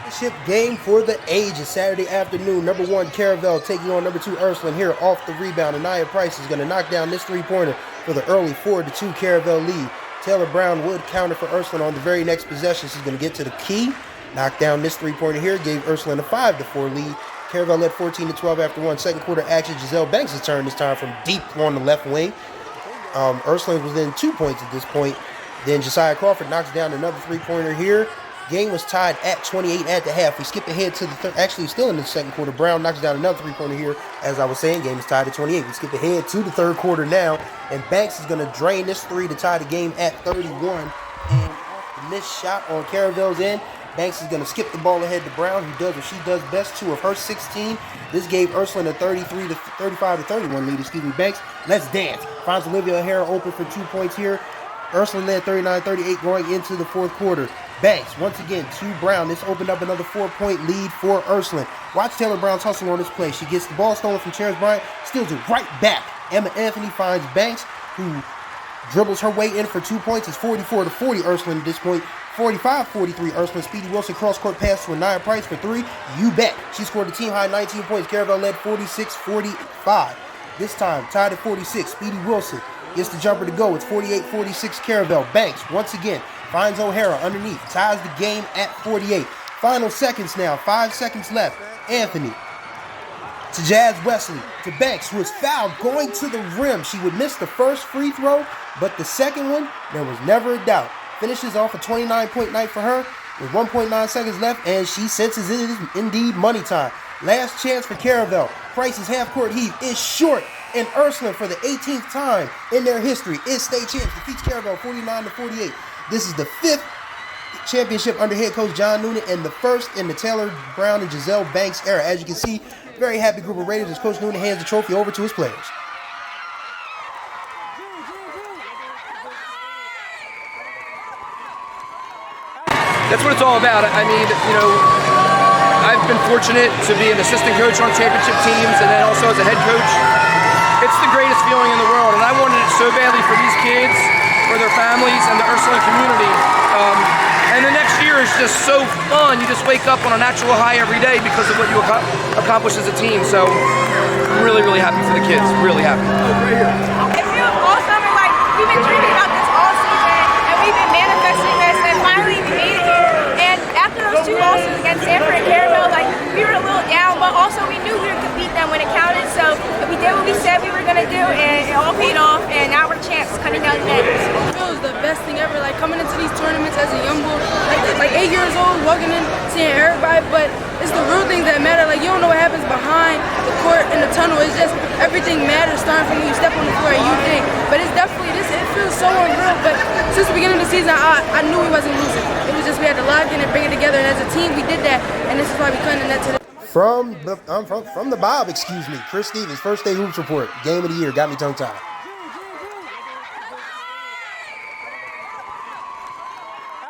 Championship game for the ages Saturday afternoon. Number 1 Caravel taking on number 2 Ursuline here off the rebound. Anaya Price is going to knock down this three-pointer for the early 4-2 Caravel lead. Taylor Brown would counter for Ursuline on the very next possession. She's going to get to the key, knock down this three-pointer here, gave Ursuline a 5-4 lead. Caravel led 14-12 after one second quarter action. Jezelle Banks' turn this time from deep on the left wing. Ursuline was within 2 points at this point. Then Josiah Crawford knocks down another three-pointer here. Game was tied at 28 at the half. We skip ahead to the third. Actually, still in the second quarter. Brown knocks down another three-pointer here. As I was saying, game is tied at 28. We skip ahead to the third quarter now. And Banks is going to drain this three to tie the game at 31. And the missed shot on Caravel's end. Banks is going to skip the ball ahead to Brown, who does what she does best, 2 of her 16. This gave Ursuline a 35-31 lead. Excuse me, Banks. Let's dance. Finds Olivia O'Hara open for 2 points here. Ursuline led 39-38 going into the fourth quarter. Banks, once again, to Brown. This opened up another 4-point lead for Ursuline. Watch Taylor Brown's hustle on this play. She gets the ball stolen from Terrence Bryant, steals it right back. Emma Anthony finds Banks, who dribbles her way in for 2 points. It's 44-40 Ursuline at this point. 45-43 Ursuline. Speedy Wilson cross-court pass to Anaya Price for 3. You bet. She scored a team-high 19 points. Caravel led 46-45. This time, tied at 46. Speedy Wilson gets the jumper to go. It's 48-46 Caravel. Banks, once again, finds O'Hara underneath. Ties the game at 48. Final seconds now. 5 seconds left. Anthony to Jazz Wesley. To Banks, who is fouled going to the rim. She would miss the first free throw, but the second one, there was never a doubt. Finishes off a 29-point night for her with 1.9 seconds left, and she senses it is indeed money time. Last chance for Caravel. Price's half-court heave is short, and Ursuline, for the 18th time in their history, is state champs. Defeats Caravel 49-48. This is the 5th championship under head coach John Noonan and the first in the Taylor Brown and Jezelle Banks era. As you can see, very happy group of Raiders as Coach Noonan hands the trophy over to his players. That's what it's all about. I mean, you know, I've been fortunate to be an assistant coach on championship teams and then also as a head coach. It's the greatest feeling in the world, and I wanted it so badly for these kids, for their families, and the Ursuline community. And the next year is just so fun. You just wake up on a natural high every day because of what you accomplish as a team. So I'm really, really happy for the kids. Really happy. It feels awesome, and like we've been dreaming about this all season, and we've been manifesting this, and finally we made it here. And after those 2 losses against Sanford and Caravel, like we were a little down, but also we knew we could beat them when it counted. So we did what we said we were gonna do, and it all paid off. And now we're champs, cutting down the nets. It was the best thing ever. Like coming into these tournaments as a young boy, like 8 years old, walking in, seeing everybody. But it's the real things that matter. Like you don't know what happens behind the court in the tunnel. It's just everything matters starting from when you step on the floor and you think. But it's definitely this. It feels so unreal. But since the beginning of the season, I knew we wasn't losing. It was just we had to lock in and bring it together. And as a team, we did that. And this is why we couldn't net today. From the Bob, excuse me, Chris Stevens, First Day Hoops Report. Game of the year, got me tongue-tied.